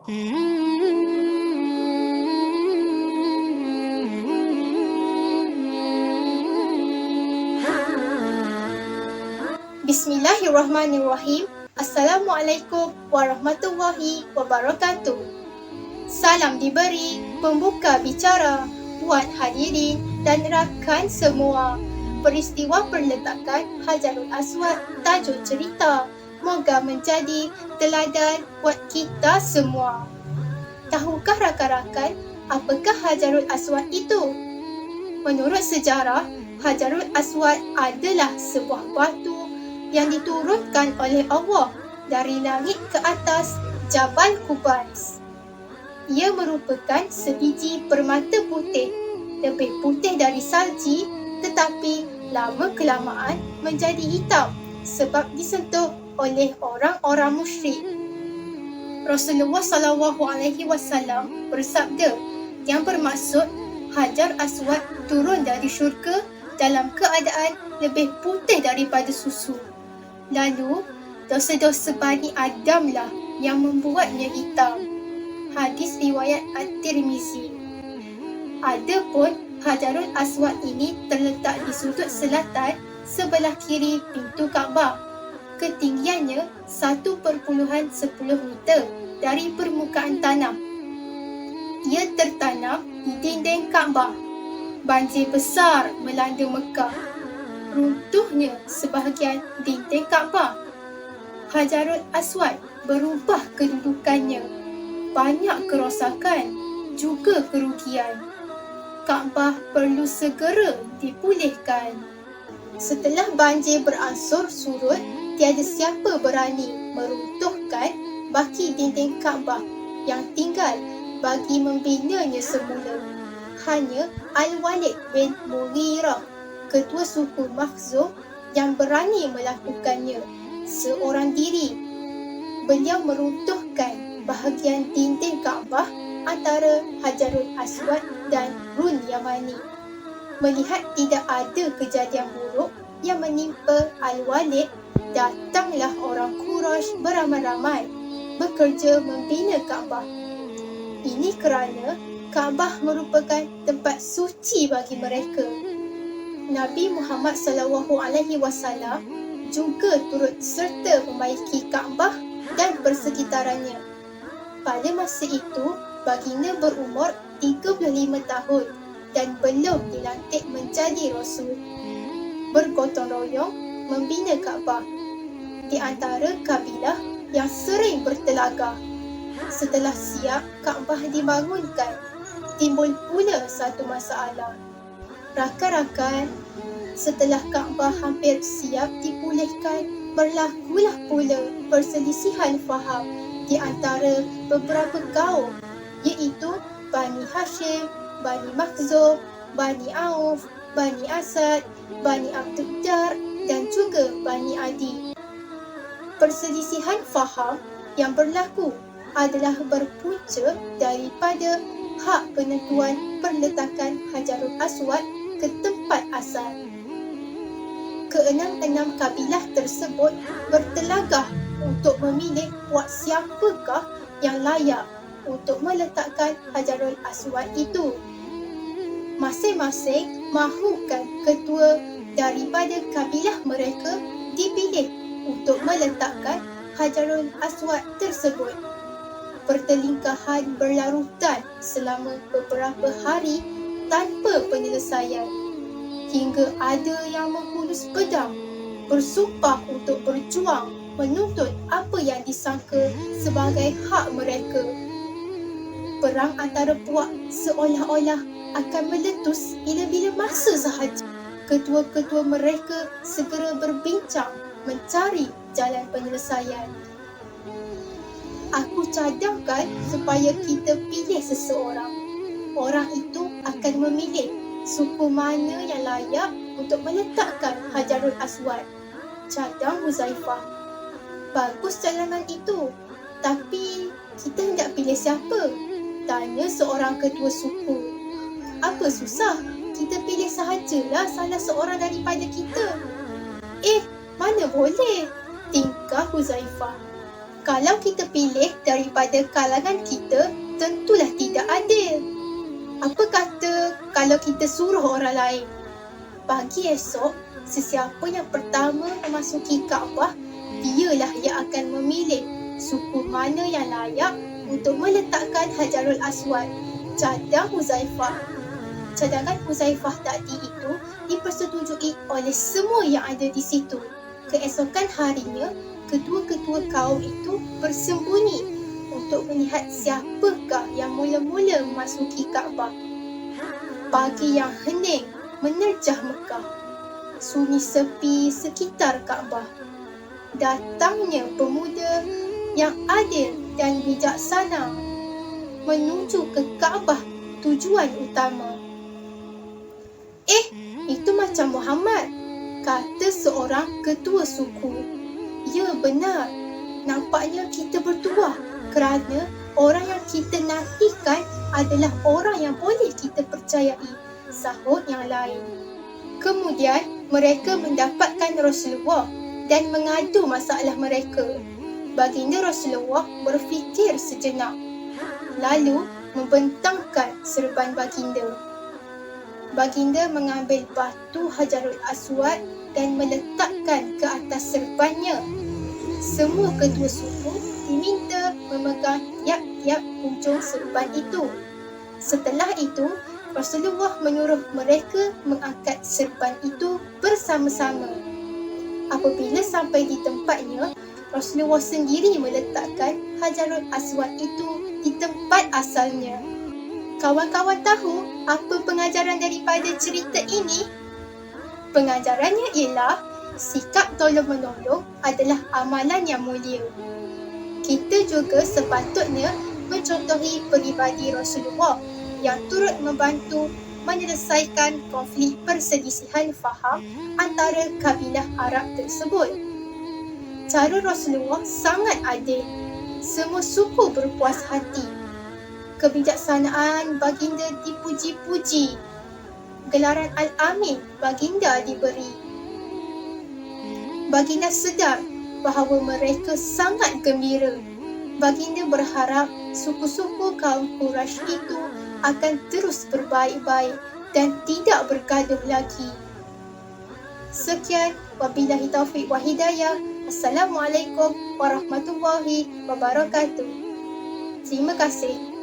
Bismillahirrahmanirrahim. Assalamualaikum warahmatullahi wabarakatuh. Salam diberi, pembuka bicara buat hadirin dan rakan semua. Peristiwa perletakan Hajarul Aswad tajuk cerita moga menjadi teladan buat kita semua. Tahukah rakan-rakan apakah Hajarul Aswad itu? Menurut sejarah, Hajarul Aswad adalah sebuah batu yang diturunkan oleh Allah dari langit ke atas Jabal Qubais. Ia merupakan sebiji permata putih, lebih putih dari salji, tetapi lama-kelamaan menjadi hitam sebab disentuh oleh orang-orang musyrik. Rasulullah SAW bersabda yang bermaksud Hajar Aswad turun dari syurga dalam keadaan lebih putih daripada susu. Lalu, dosa-dosa Bani Adamlah yang membuatnya hitam. Hadis riwayat At-Tirmizi. Adapun Hajarul Aswad ini terletak di sudut selatan sebelah kiri pintu Kaabah. Ketinggiannya 1.10 meter dari permukaan tanah. Ia tertanam di dinding Kaabah. Banjir besar melanda Mekah. Runtuhnya sebahagian dinding Kaabah. Hajarul Aswad berubah kedudukannya. Banyak kerosakan, juga kerugian. Kaabah perlu segera dipulihkan. Setelah banjir beransur surut, tiada siapa berani meruntuhkan baki dinding Kaabah yang tinggal bagi membinanya semula. Hanya Al-Walid bin Mughirah, ketua suku Makhzum, yang berani melakukannya seorang diri. Beliau meruntuhkan bahagian dinding Kaabah antara Hajarul Aswad dan Run Yamani. Melihat tidak ada kejadian buruk yang menimpa Al-Walid, datanglah orang Quraisy beramai-ramai bekerja membina Kaabah. Ini kerana Kaabah merupakan tempat suci bagi mereka. Nabi Muhammad SAW juga turut serta membaiki Kaabah dan persekitarannya. Pada masa itu, baginda berumur 35 tahun dan belum dilantik menjadi Rasul. Bergotong royong membina Kaabah di antara kabilah yang sering bertelagah. Setelah siap Kaabah dibangunkan, timbul pula satu masalah. Rakan-rakan, setelah Kaabah hampir siap dipulihkan, berlakulah pula perselisihan faham di antara beberapa kaum, iaitu Bani Hashim, Bani Makhzum, Bani Auf, Bani Asad, Bani Abdul Dar dan juga Bani Adi. Perselisihan faham yang berlaku adalah berpunca daripada hak penentuan perletakan Hajarul Aswad ke tempat asal. Keenam-enam kabilah tersebut bertelagah untuk memilih buat siapakah yang layak untuk meletakkan Hajarul Aswad itu. Masing-masing mahukan ketua daripada kabilah mereka dipilih untuk meletakkan Hajarul Aswad tersebut. Pertelingkahan berlarutan selama beberapa hari tanpa penyelesaian, hingga ada yang menghunus pedang, bersumpah untuk berjuang menuntut apa yang disangka sebagai hak mereka. Perang antara puak seolah-olah akan meletus bila-bila masa sahaja. Ketua-ketua mereka segera berbincang mencari jalan penyelesaian. Aku cadangkan supaya kita pilih seseorang. Orang itu akan memilih suku mana yang layak untuk meletakkan Hajarul Aswad. Cadang Huzaifah. Bagus cadangan itu. Tapi kita hendak pilih siapa? Tanya seorang ketua suku. Apa susah? Kita pilih sahajalah salah seorang daripada kita. Mana boleh? Tingkah Huzaifah. Kalau kita pilih daripada kalangan kita, tentulah tidak adil. Apa kata kalau kita suruh orang lain? Pagi esok, sesiapa yang pertama memasuki Kaabah, dialah yang akan memilih suku mana yang layak untuk meletakkan Hajarul Aswad, cadang Huzaifah. Cadangan Huzaifah tadi itu dipersetujui oleh semua yang ada di situ. Keesokan harinya, ketua-ketua kaum itu bersembunyi untuk melihat siapakah yang mula-mula memasuki Kaabah. Pagi yang hening menerjah Mekah. Sunyi sepi sekitar Kaabah. Datangnya pemuda yang adil dan bijaksana menuju ke Kaabah, tujuan utama. Itu macam Muhammad, kata seorang ketua suku. Ya, benar. Nampaknya kita bertuah kerana orang yang kita nantikan adalah orang yang boleh kita percayai, sahut yang lain. Kemudian mereka mendapatkan Rasulullah dan mengadu masalah mereka. Baginda Rasulullah berfikir sejenak, lalu membentangkan serban baginda. Baginda mengambil batu Hajarul Aswad dan meletakkan ke atas serbannya. Semua ketua suku diminta memegang tiap-tiap ujung serban itu. Setelah itu, Rasulullah menyuruh mereka mengangkat serban itu bersama-sama. Apabila sampai di tempatnya, Rasulullah sendiri meletakkan Hajarul Aswad itu di tempat asalnya. Kawan-kawan tahu apa pengajaran daripada cerita ini? Pengajarannya ialah sikap tolong-menolong adalah amalan yang mulia. Kita juga sepatutnya mencontohi peribadi Rasulullah yang turut membantu menyelesaikan konflik perselisihan faham antara kabilah Arab tersebut. Cara Rasulullah sangat adil. Semua suku berpuas hati. Kebijaksanaan baginda dipuji-puji. Gelaran Al-Amin baginda diberi. Baginda sedar bahawa mereka sangat gembira. Baginda berharap suku-suku kaum Quraisy itu akan terus berbaik-baik dan tidak bergaduh lagi. Sekian, wabillahi taufiq wa hidayah. Assalamualaikum warahmatullahi wabarakatuh. Terima kasih.